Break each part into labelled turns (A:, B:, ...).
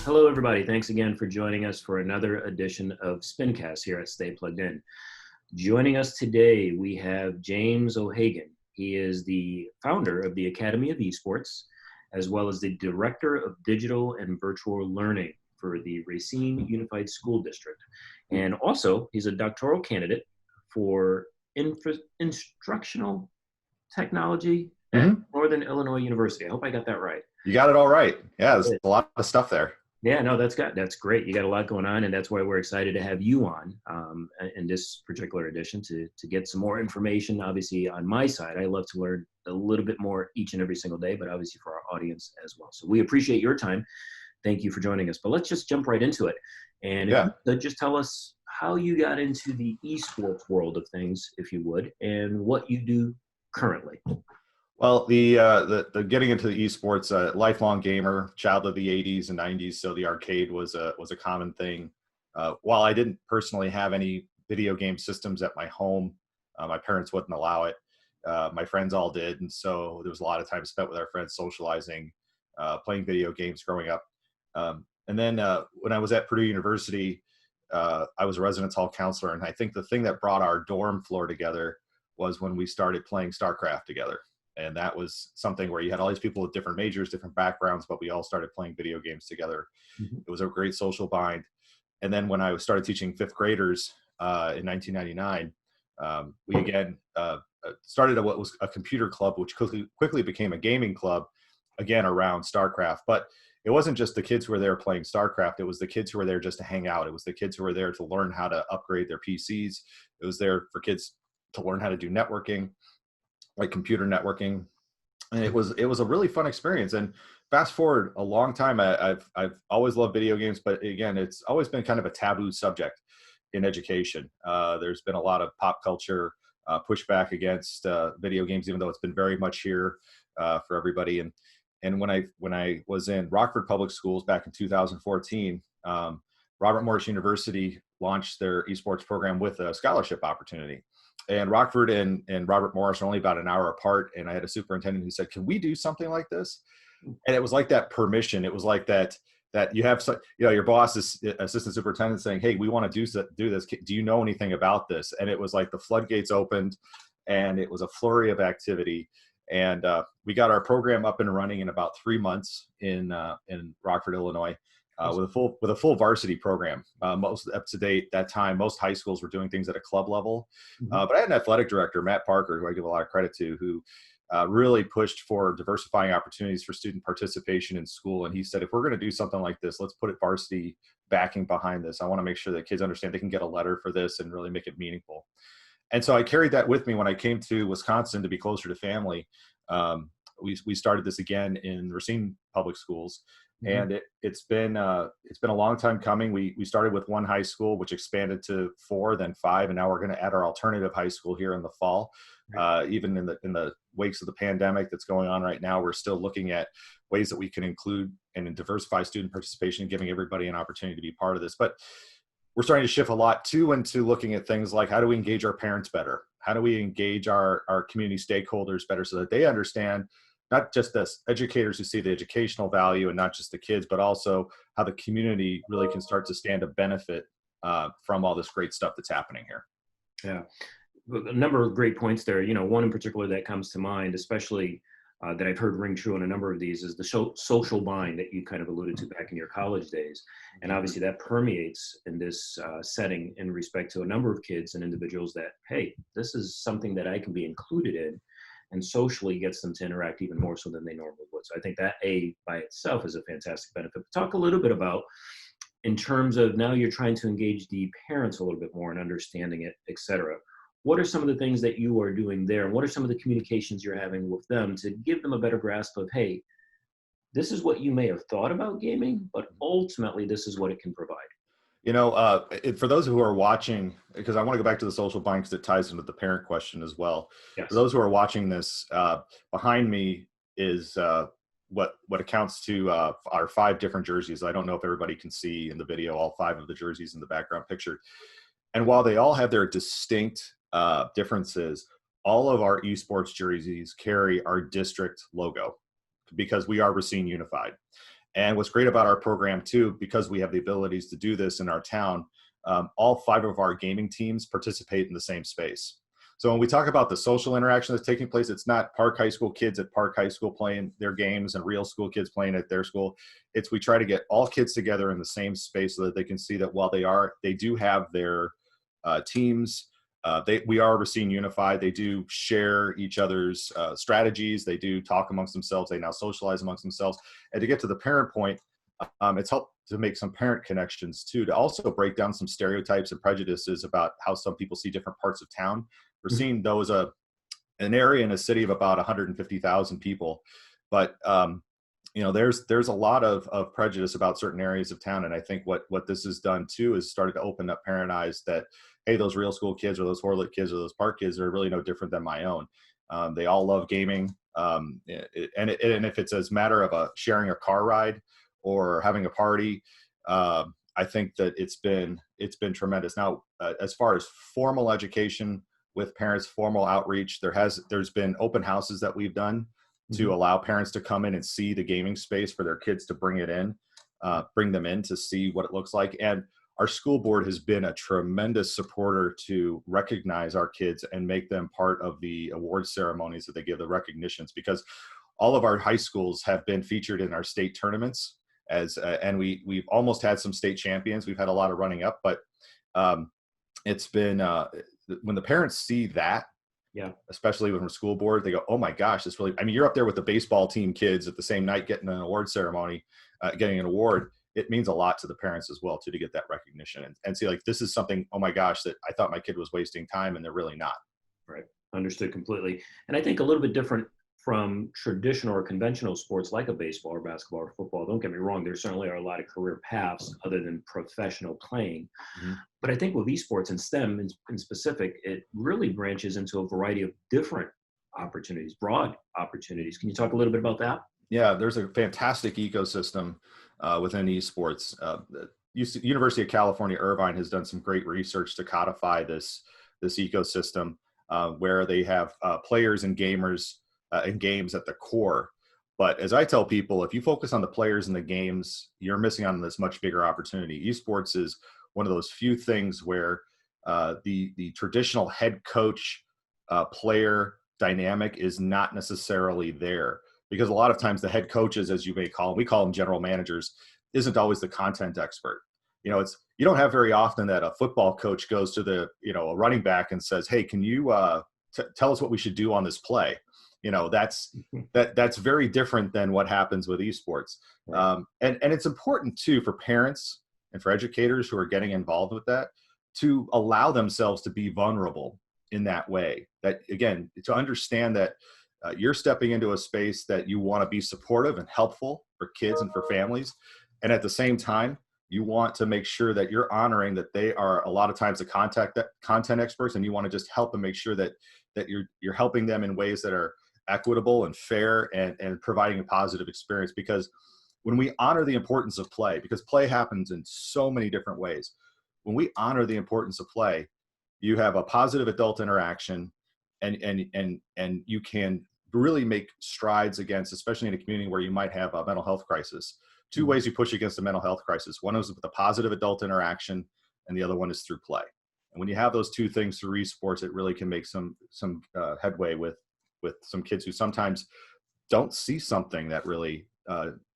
A: Hello, everybody. Thanks again for joining us for another edition of Spincast here at Stay Plugged In. Joining us today, we have James O'Hagan. He is the founder of the Academy of Esports, as well as the Director of Digital and Virtual Learning for the Racine Unified School District. And also, he's a doctoral candidate for instructional technology at Northern Illinois University. I hope I got that right.
B: You got it all right. Yeah, there's a lot of stuff there.
A: Yeah, no, that's great. You got a lot going on, and that's why we're excited to have you on in this particular edition to get some more information. Obviously, on my side, I love to learn a little bit more each and every single day, but obviously for our audience as well. So we appreciate your time. Thank you for joining us. But let's just jump right into it. And if you could just tell us how you got into the esports world of things, if you would, and what you do currently.
B: Well, the getting into the esports, lifelong gamer, child of the '80s and '90s, so the arcade was a common thing. While I didn't personally have any video game systems at my home, my parents wouldn't allow it. My friends all did, and so there was a lot of time spent with our friends socializing, playing video games growing up. And then when I was at Purdue University, I was a residence hall counselor, and I think the thing that brought our dorm floor together was when we started playing StarCraft together. And that was something where you had all these people with different majors, different backgrounds, but we all started playing video games together. It was a great social bind. And then when I started teaching fifth graders in 1999, we again started what was a computer club, which quickly became a gaming club, again, around StarCraft. But it wasn't just the kids who were there playing StarCraft. It was the kids who were there just to hang out. It was the kids who were there to learn how to upgrade their PCs. It was there for kids to learn how to do networking, like computer networking. And it was a really fun experience. And fast forward a long time, I've always loved video games, but again, it's always been kind of a taboo subject in education. There's been a lot of pop culture pushback against video games, even though it's been very much here for everybody. And when I was in Rockford Public Schools back in 2014, Robert Morris University launched their esports program with a scholarship opportunity. And Rockford and Robert Morris are only about an hour apart. And I had a superintendent who said, "Can we do something like this?" And it was like that permission. It was like that you have, your boss is assistant superintendent saying, "Hey, we want to do this. Do you know anything about this?" And it was like the floodgates opened, and it was a flurry of activity. And we got our program up and running in about 3 months in Rockford, Illinois. With a full varsity program, most up to date that time. Most high schools were doing things at a club level, but I had an athletic director, Matt Parker, who I give a lot of credit to, who really pushed for diversifying opportunities for student participation in school. And he said, if we're going to do something like this, let's put varsity backing behind this. I want to make sure that kids understand they can get a letter for this and really make it meaningful. And so I carried that with me when I came to Wisconsin to be closer to family. We started this again in Racine Public Schools. And it's been a long time coming. We started with one high school, which expanded to 4, then 5, and now we're going to add our alternative high school here in the fall. Even in the wakes of the pandemic that's going on right now, we're still looking at ways that we can include and diversify student participation, giving everybody an opportunity to be part of this. But we're starting to shift a lot too into looking at things like, how do we engage our parents better? How do we engage our community stakeholders better so that they understand, not just the educators who see the educational value and not just the kids, but also how the community really can start to stand to benefit from all this great stuff that's happening here.
A: Yeah, a number of great points there. One in particular that comes to mind, especially that I've heard ring true in a number of these, is the social bind that you kind of alluded to back in your college days. And obviously that permeates in this setting in respect to a number of kids and individuals that, hey, this is something that I can be included in, and socially gets them to interact even more so than they normally would. So I think that by itself is a fantastic benefit. But talk a little bit about, in terms of now you're trying to engage the parents a little bit more and understanding it, et cetera. What are some of the things that you are doing there? And what are some of the communications you're having with them to give them a better grasp of, hey, this is what you may have thought about gaming, but ultimately this is what it can provide?
B: For those who are watching, because I want to go back to the social bind because it ties into the parent question as well.
A: Yes.
B: For those who are watching this, behind me is what accounts to our 5 different jerseys. I don't know if everybody can see in the video all 5 of the jerseys in the background picture. And while they all have their distinct differences, all of our esports jerseys carry our district logo because we are Racine Unified. And what's great about our program too, because we have the abilities to do this in our town, all 5 of our gaming teams participate in the same space. So when we talk about the social interaction that's taking place, it's not Park High School kids at Park High School playing their games and real school kids playing at their school. It's we try to get all kids together in the same space so that they can see that while they do have their teams, we are Racine unified. They do share each other's strategies. They do talk amongst themselves. They now socialize amongst themselves. And to get to the parent point, it's helped to make some parent connections too, to also break down some stereotypes and prejudices about how some people see different parts of town. Racine, though, is an area in a city of about 150,000 people, but there's a lot of prejudice about certain areas of town. And I think what this has done too is started to open up parent eyes that, hey, those real school kids or those Horlet kids or those Park kids are really no different than my own. They all love gaming. And if it's as matter of sharing a car ride or having a party, I think that it's been tremendous. Now, as far as formal education with parents, formal outreach, there's been open houses that we've done to allow parents to come in and see the gaming space for their kids to bring them in to see what it looks like. And our school board has been a tremendous supporter to recognize our kids and make them part of the award ceremonies that they give, the recognitions, because all of our high schools have been featured in our state tournaments and we've almost had some state champions. We've had a lot of running up, but it's been when the parents see that, especially when we're school board, they go, oh my gosh, this really, I mean, you're up there with the baseball team kids at the same night getting an award ceremony, getting an award. It means a lot to the parents as well too, to get that recognition and see like, this is something, oh my gosh, that I thought my kid was wasting time and they're really not.
A: Right. Understood completely. And I think a little bit different from traditional or conventional sports like a baseball or basketball or football. Don't get me wrong, there certainly are a lot of career paths other than professional playing. But I think with esports and STEM in specific, it really branches into a variety of different opportunities, broad opportunities. Can you talk a little bit about that?
B: Yeah, there's a fantastic ecosystem within esports. The University of California, Irvine has done some great research to codify this ecosystem where they have players and gamers and games at the core. But as I tell people, if you focus on the players and the games, you're missing out on this much bigger opportunity. Esports is one of those few things where the traditional head coach player dynamic is not necessarily there, because a lot of times the head coaches, as you may call them, we call them general managers, isn't always the content expert. You don't have very often that a football coach goes to a running back and says, hey, can you tell us what we should do on this play? That's very different than what happens with esports. Right. And it's important too for parents and for educators who are getting involved with that to allow themselves to be vulnerable in that way. That again, to understand that you're stepping into a space that you want to be supportive and helpful for kids and for families. And at the same time, you want to make sure that you're honoring that they are a lot of times the content experts, and you want to just help them make sure that you're helping them in ways that are equitable and fair and providing a positive experience. Because when we honor the importance of play, because play happens in so many different ways, when we honor the importance of play, you have a positive adult interaction and you can really make strides against, especially in a community where you might have a mental health crisis. Two ways you push against a mental health crisis. One is with a positive adult interaction, and the other one is through play. And when you have those two things through esports, it really can make some headway with some kids who sometimes don't see something that really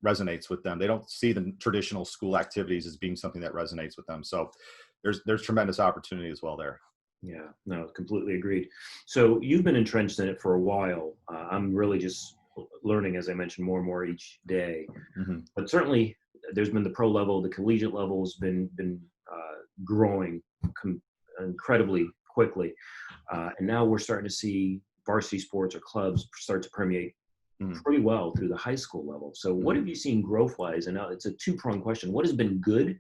B: resonates with them. They don't see the traditional school activities as being something that resonates with them. So there's tremendous opportunity as well there.
A: Yeah, no, completely agreed. So you've been entrenched in it for a while. I'm really just learning, as I mentioned, more and more each day. But certainly there's been the pro level, the collegiate level has been growing incredibly quickly. And now we're starting to see varsity sports or clubs start to permeate pretty well through the high school level. So what have you seen growth-wise? And now it's a two-pronged question. What has been good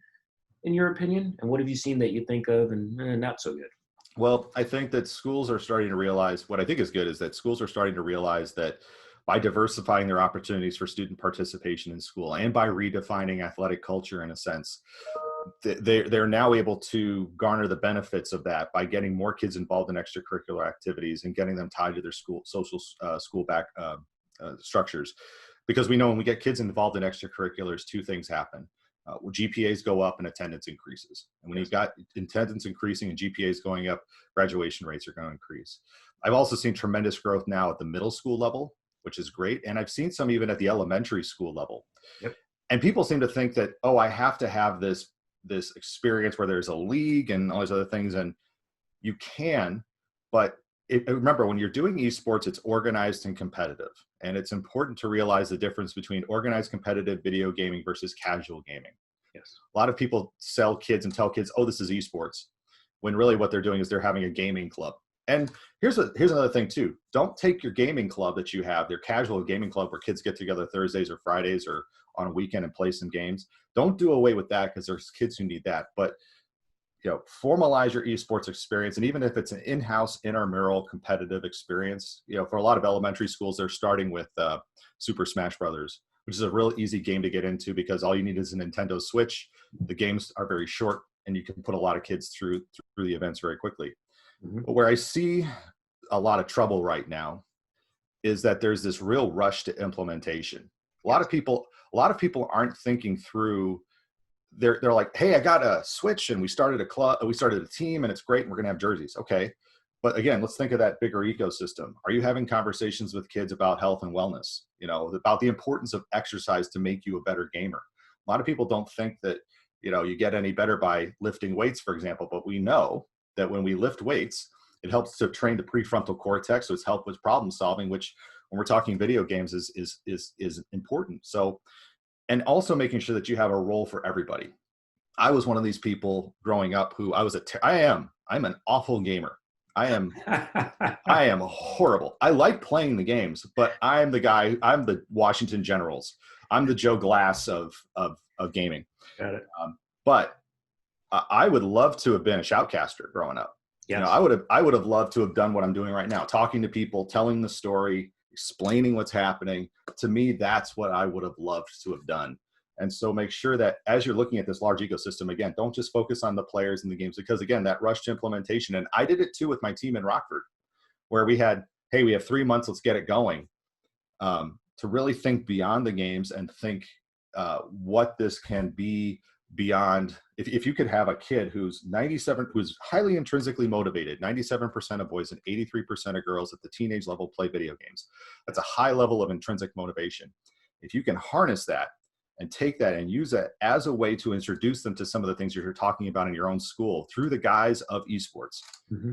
A: in your opinion? And what have you seen that you think of and not so good?
B: Well, I think that schools are starting to realize, what I think is good is that schools are starting to realize that by diversifying their opportunities for student participation in school and by redefining athletic culture in a sense, they're now able to garner the benefits of that by getting more kids involved in extracurricular activities and getting them tied to their school social school back structures. because we know when we get kids involved in extracurriculars, two things happen. GPAs go up and attendance increases. And when you've got attendance increasing and GPAs going up, graduation rates are going to increase. I've also seen tremendous growth now at the middle school level, which is great. And I've seen some even at the elementary school level.
A: Yep.
B: And people seem to think that, oh, I have to have this experience where there's a league and all these other things. And you can, but remember, when you're doing esports, it's organized and competitive. And it's important to realize the difference between organized competitive video gaming versus casual gaming.
A: Yes.
B: A lot of people sell kids and tell kids, oh, this is esports, when really what they're doing is they're having a gaming club. And here's another thing too. Don't take your gaming club that you have, their casual gaming club where kids get together Thursdays or Fridays or on a weekend and play some games. Don't do away with that, because there's kids who need that. But formalize your esports experience. And even if it's an in-house intramural competitive experience, for a lot of elementary schools, they're starting with Super Smash Brothers, which is a real easy game to get into because all you need is a Nintendo Switch. The games are very short and you can put a lot of kids through the events very quickly. Mm-hmm. But where I see a lot of trouble right now is that there's this real rush to implementation. A lot of people aren't thinking through. They're like, hey, I got a Switch and we started a club, we started a team and it's great and we're going to have jerseys. Okay. But again, let's think of that bigger ecosystem. Are you having conversations with kids about health and wellness, about the importance of exercise to make you a better gamer? A lot of people don't think that, you get any better by lifting weights, for example, but we know that when we lift weights, it helps to train the prefrontal cortex. So it's help with problem solving, which when we're talking video games is important. So, and also making sure that you have a role for everybody. I was one of these people growing up who I'm an awful gamer. I am horrible. I like playing the games, but I'm the Washington Generals. I'm the Joe Glass of gaming.
A: Got it.
B: But I would love to have been a shoutcaster growing up.
A: Yes.
B: I would have loved to have done what I'm doing right now, talking to people, telling the story, explaining what's happening. To me, that's what I would have loved to have done. And so make sure that as you're looking at this large ecosystem, again, don't just focus on the players and the games, because again, that rush to implementation. And I did it too with my team in Rockford, where we have 3 months, let's get it going. To really think beyond the games and think what this can be beyond. If you could have a kid who's highly intrinsically motivated, 97% of boys and 83% of girls at the teenage level play video games. That's a high level of intrinsic motivation. If you can harness that and take that and use that as a way to introduce them to some of the things you're talking about in your own school through the guise of esports, mm-hmm.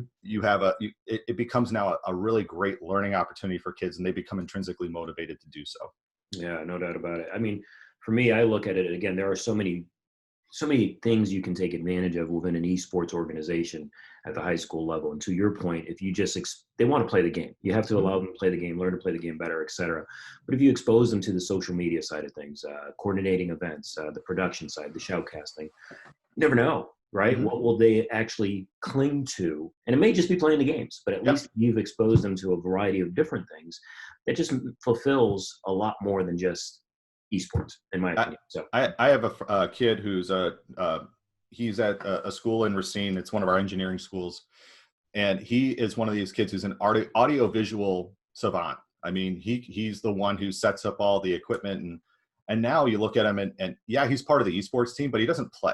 B: It becomes now a really great learning opportunity for kids, and they become intrinsically motivated to do so.
A: Yeah, no doubt about it. I mean, for me, I look at it again, there are so many things you can take advantage of within an esports organization at the high school level. And to your point, if you just, they want to play the game, you have to allow them to play the game, learn to play the game better, et cetera. But if you expose them to the social media side of things, coordinating events, the production side, the shoutcasting, you never know, right? Mm-hmm. What will they actually cling to? And it may just be playing the games, but at least you've exposed them to a variety of different things that just fulfills a lot more than just esports, in my opinion. So
B: I have a kid who's he's at a school in Racine. It's one of our engineering schools, and he is one of these kids who's an audio visual savant. I mean, he's the one who sets up all the equipment, and now you look at him and yeah, he's part of the esports team, but he doesn't play.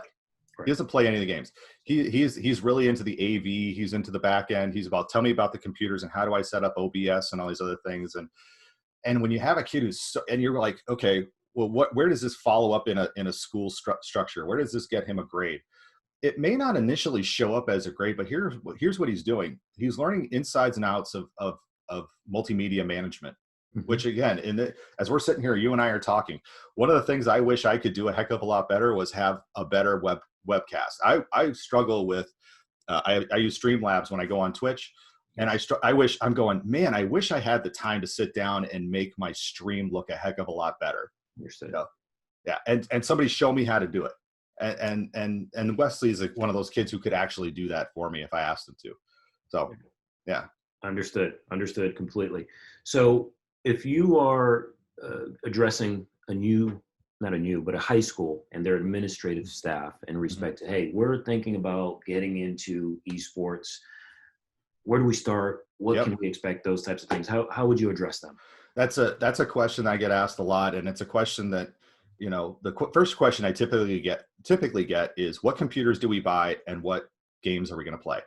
B: Right. He doesn't play any of the games. He's really into the AV. He's into the back end. He's about, tell me about the computers and how do I set up OBS and all these other things. And when you have a kid and you're like, okay, well, where does this follow up in a school structure? Where does this get him a grade? It may not initially show up as a grade, but here's what he's doing. He's learning insides and outs of multimedia management, mm-hmm. which again, as we're sitting here, you and I are talking, one of the things I wish I could do a heck of a lot better was have a better webcast. I struggle with, I use Streamlabs when I go on Twitch. And I wish I had the time to sit down and make my stream look a heck of a lot better.
A: Understood.
B: Yeah. And somebody show me how to do it. And Wesley is one of those kids who could actually do that for me if I asked him to. So, yeah.
A: Understood completely. So if you are addressing a high school and their administrative staff in respect mm-hmm. to, hey, we're thinking about getting into esports, where do we start? What can we expect? Those types of things. How would you address them?
B: That's a question I get asked a lot, and it's a question that, the first question I typically get is, what computers do we buy and what games are we going to play?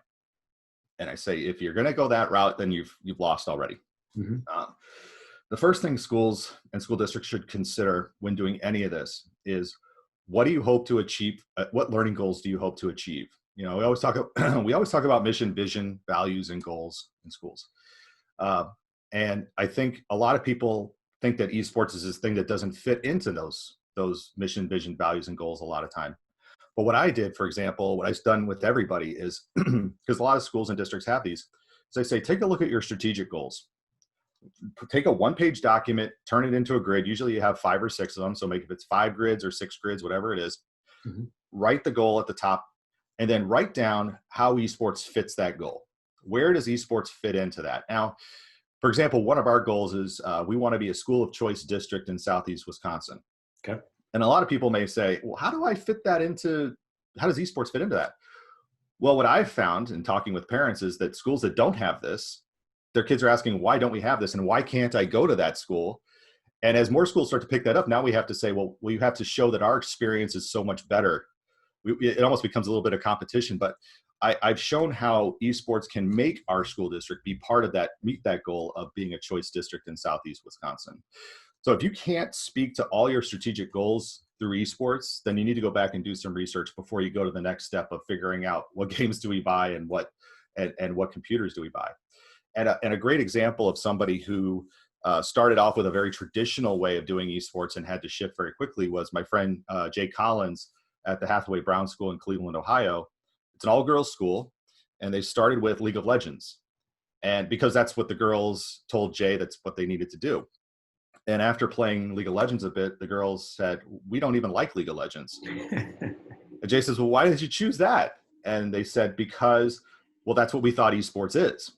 B: And I say, if you're going to go that route, then you've lost already.
A: Mm-hmm.
B: The first thing schools and school districts should consider when doing any of this is, what do you hope to achieve? What learning goals do you hope to achieve? We always talk we always talk about mission, vision, values, and goals in schools. And I think a lot of people think that esports is this thing that doesn't fit into those mission, vision, values, and goals a lot of time. But what I did, for example, what I've done with everybody is, because a lot of schools and districts have these, is I say, take a look at your strategic goals. Take a one-page document, turn it into a grid. Usually you have 5 or 6 of them. So make, if it's 5 grids or 6 grids, whatever it is,
A: Mm-hmm.
B: write the goal at the top, and then write down how esports fits that goal. Where does esports fit into that? Now, for example, one of our goals is we want to be a school of choice district in Southeast Wisconsin.
A: Okay.
B: And a lot of people may say, well, how does esports fit into that? Well, what I've found in talking with parents is that schools that don't have this, their kids are asking, why don't we have this? And why can't I go to that school? And as more schools start to pick that up, now we have to say, well, we have to show that our experience is so much better. It almost becomes a little bit of competition, but I've shown how esports can make our school district be part of that, meet that goal of being a choice district in Southeast Wisconsin. So if you can't speak to all your strategic goals through esports, then you need to go back and do some research before you go to the next step of figuring out what games do we buy and what computers do we buy. And a great example of somebody who started off with a very traditional way of doing esports and had to shift very quickly was my friend Jay Collins at the Hathaway Brown School in Cleveland, Ohio. It's an all-girls school, and they started with League of Legends. And because that's what the girls told Jay, that's what they needed to do. And after playing League of Legends a bit, the girls said, we don't even like League of Legends. And Jay says, well, why did you choose that? And they said, because, well, that's what we thought esports is.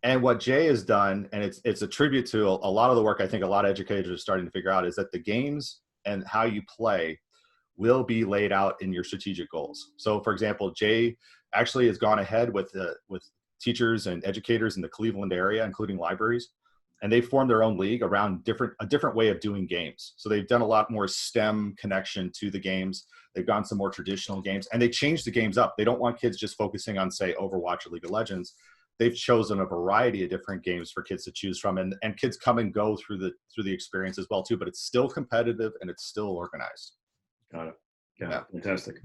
B: And what Jay has done, and it's a tribute to a lot of the work I think a lot of educators are starting to figure out, is that the games and how you play will be laid out in your strategic goals. So, for example, Jay actually has gone ahead with teachers and educators in the Cleveland area, including libraries, and they formed their own league around a different way of doing games. So they've done a lot more STEM connection to the games. They've gone some more traditional games, and they changed the games up. They don't want kids just focusing on, say, Overwatch or League of Legends. They've chosen a variety of different games for kids to choose from, and kids come and go through the experience as well too. But it's still competitive and it's still organized.
A: Got it. Yeah, fantastic.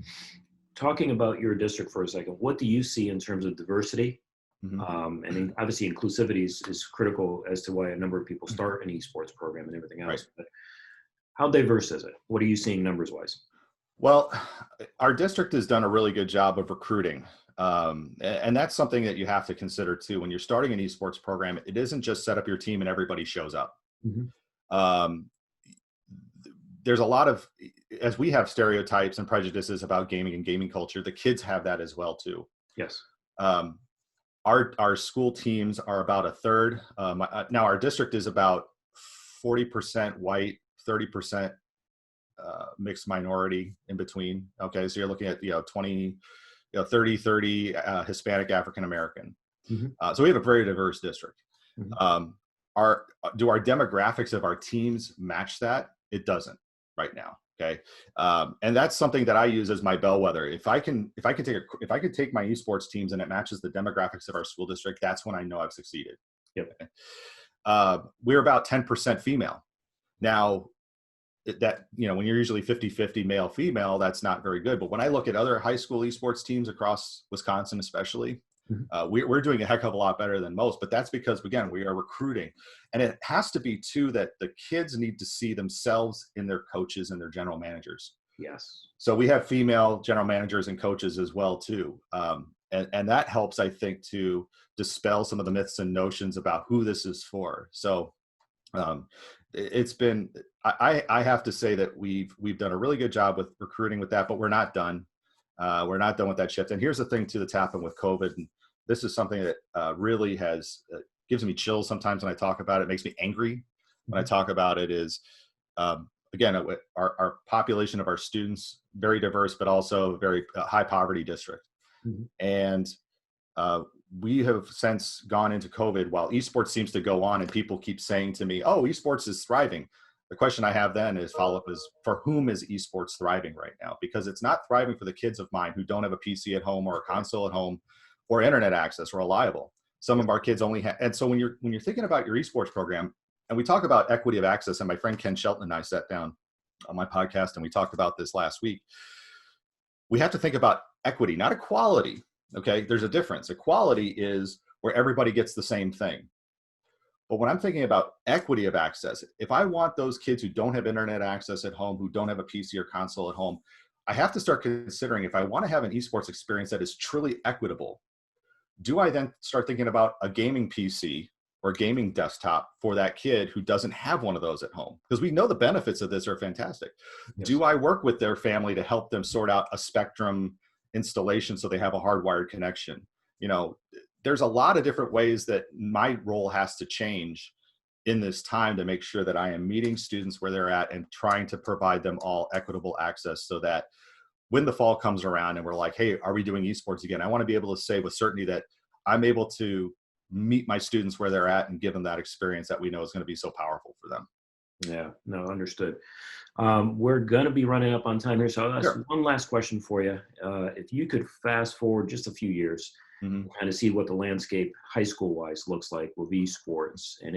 A: Talking about your district for a second, what do you see in terms of diversity? Mm-hmm. And obviously inclusivity is critical as to why a number of people start an esports program and everything else. Right. But how diverse is it? What are you seeing numbers wise?
B: Well, our district has done a really good job of recruiting. And that's something that you have to consider too. When you're starting an esports program, it isn't just set up your team and everybody shows up. Mm-hmm. There's a lot of, as we have stereotypes and prejudices about gaming and gaming culture, the kids have that as well too.
A: Yes.
B: Our school teams are about a third. Now our district is about 40% white, 30% mixed minority in between. Okay, so you're looking at 30 Hispanic, African American. Mm-hmm. So we have a very diverse district. Mm-hmm. Do our demographics of our teams match that? It doesn't right now. Okay, and that's something that I use as my bellwether. If I can take my esports teams and it matches the demographics of our school district, that's when I know I've succeeded.
A: Yep.
B: We're about 10% female. Now, that when you're usually 50-50 male female, that's not very good. But when I look at other high school esports teams across Wisconsin, especially, mm-hmm. We're doing a heck of a lot better than most. But that's because, again, we are recruiting, and it has to be too that the kids need to see themselves in their coaches and their general managers.
A: Yes.
B: So we have female general managers and coaches as well too, and that helps, I think, to dispel some of the myths and notions about who this is for. So it's been, I have to say that we've done a really good job with recruiting with that, but we're not done. We're not done with that shift. And here's the thing too that's happened with COVID. And this is something that really gives me chills sometimes when I talk about it. It makes me angry when I talk about it is, again, our population of our students, very diverse, but also very high poverty district. Mm-hmm. And we have since gone into COVID, while esports seems to go on and people keep saying to me, oh, esports is thriving. The question I have then is follow up is, for whom is esports thriving right now? Because it's not thriving for the kids of mine who don't have a PC at home or a console at home or internet access reliable. Some of our kids only have, and so when you're thinking about your esports program, and we talk about equity of access, and my friend Ken Shelton and I sat down on my podcast and we talked about this last week. We have to think about equity, not equality. Okay, there's a difference. Equality is where everybody gets the same thing. But when I'm thinking about equity of access, if I want those kids who don't have internet access at home, who don't have a PC or console at home, I have to start considering, if I want to have an esports experience that is truly equitable, do I then start thinking about a gaming PC or gaming desktop for that kid who doesn't have one of those at home? Because we know the benefits of this are fantastic. Yes. Do I work with their family to help them sort out a Spectrum installation so they have a hardwired connection? You know, there's a lot of different ways that my role has to change in this time to make sure that I am meeting students where they're at and trying to provide them all equitable access, so that when the fall comes around and we're like, hey, are we doing esports again? I want to be able to say with certainty that I'm able to meet my students where they're at and give them that experience that we know is going to be so powerful for them.
A: Yeah, no, understood. We're going to be running up on time here. So I'll ask one last question for you. If you could fast forward just a few years, kind of see what the landscape high school wise looks like with esports. And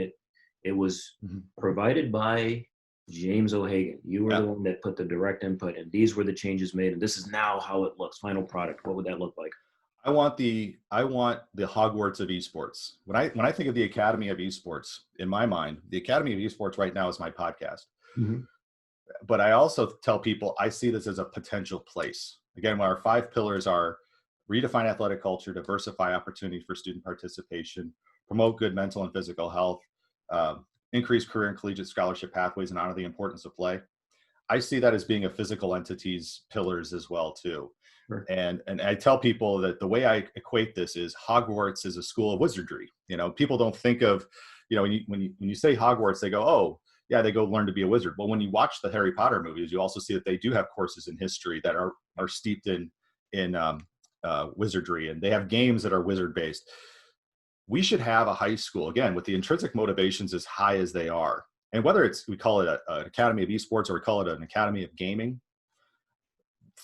A: it was provided by James O'Hagan. You were the one that put the direct input, and these were the changes made, and this is now how it looks. Final product. What would that look like?
B: I want the Hogwarts of esports. When I think of the Academy of Esports, in my mind, the Academy of Esports right now is my podcast. But I also tell people I see this as a potential place. Again, when our 5 pillars are redefine athletic culture, diversify opportunity for student participation, promote good mental and physical health, increase career and collegiate scholarship pathways, and honor the importance of play. I see that as being a physical entity's pillars as well too. Sure. And I tell people that the way I equate this is Hogwarts is a school of wizardry. You know, people don't think of, you know, when you say Hogwarts, they go, oh yeah, they go learn to be a wizard. But when you watch the Harry Potter movies, you also see that they do have courses in history that are steeped in wizardry, and they have games that are wizard based. We should have a high school, again, with the intrinsic motivations as high as they are. And whether we call it an Academy of Esports or we call it an Academy of Gaming,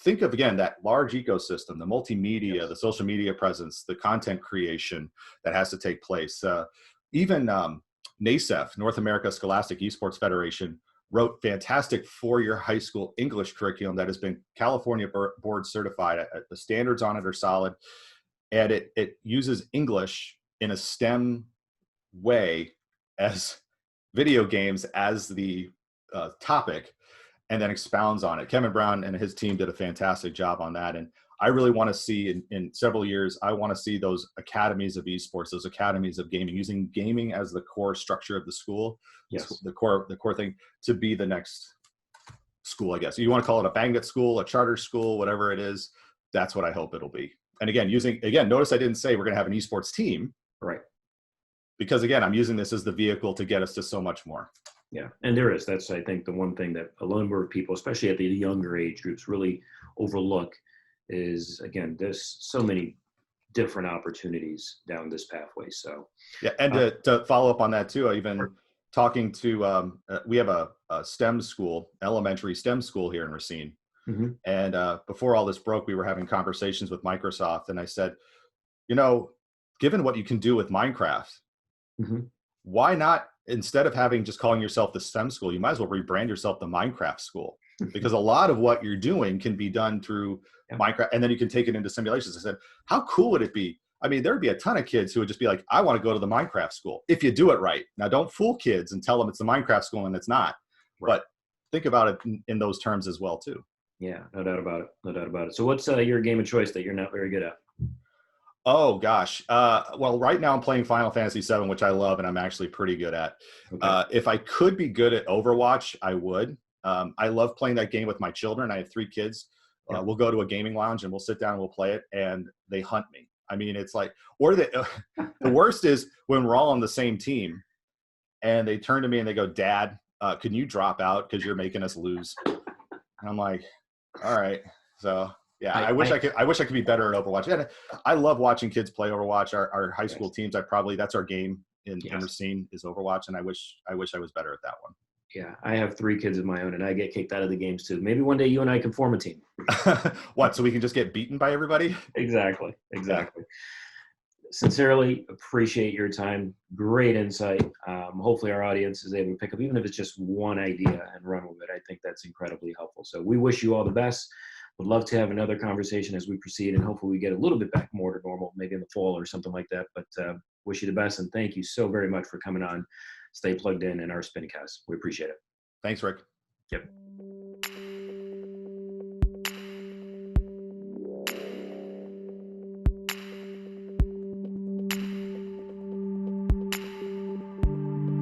B: think of, again, that large ecosystem, the multimedia, the social media presence, the content creation that has to take place. Even NASEF, North America Scholastic Esports Federation, wrote fantastic 4-year high school English curriculum that has been California board certified. The standards on it are solid, and it uses English in a STEM way as video games as the topic, and then expounds on it. Kevin Brown and his team did a fantastic job on that. And I really want to see in several years, I want to see those academies of esports, those academies of gaming, using gaming as the core structure of the school, the core thing, to be the next school, I guess. You want to call it a magnet school, a charter school, whatever it is, that's what I hope it'll be. And again, notice I didn't say we're going to have an esports team.
A: Right.
B: Because again, I'm using this as the vehicle to get us to so much more.
A: Yeah, and that's, I think, the one thing that a number of people, especially at the younger age groups, really overlook is, again, there's so many different opportunities down this pathway. So
B: yeah, and to follow up on that too, even talking to, we have a STEM school, elementary STEM school here in Racine. And before all this broke, we were having conversations with Microsoft, and I said, you know, given what you can do with Minecraft, why not, instead of just calling yourself the STEM school, you might as well rebrand yourself the Minecraft school, because a lot of what you're doing can be done through Minecraft, and then you can take it into simulations. I said, how cool would it be? I mean, there'd be a ton of kids who would just be like, I want to go to the Minecraft school, if you do it right. Now, don't fool kids and tell them it's the Minecraft school and it's not. Right. But think about it in those terms as well too.
A: Yeah, no doubt about it. No doubt about it. So what's your game of choice that you're not very good at?
B: Oh gosh. Well, right now I'm playing Final Fantasy VII, which I love and I'm actually pretty good at. Okay. If I could be good at Overwatch, I would. I love playing that game with my children. I have 3 kids. We'll go to a gaming lounge and we'll sit down and we'll play it, and they hunt me. I mean, it's like, or the worst is when we're all on the same team and they turn to me and they go, Dad, can you drop out because you're making us lose? And I'm like, all right. So Yeah, I wish I could be better at Overwatch. And I love watching kids play Overwatch. Our high school teams, that's our game in
A: Yes.
B: Racine is Overwatch, and I wish I was better at that
A: Yeah, I have 3 kids of my own, and I get kicked out of the games too. Maybe one day you and I can form a team.
B: one. What? So we can just get beaten by everybody?
A: Exactly.
B: Yeah.
A: Sincerely appreciate your time. Great insight. Hopefully our audience is able to pick up, even if it's just one idea, and run with it. I think that's incredibly helpful. So we wish you all the best. Would love to have another conversation as we proceed, and hopefully we get a little bit back more to normal, maybe in the fall or something like that. But wish you the best, and thank you so very much for coming on. Stay plugged in our Spincast. We appreciate it.
B: Thanks, Rick.
A: Yep.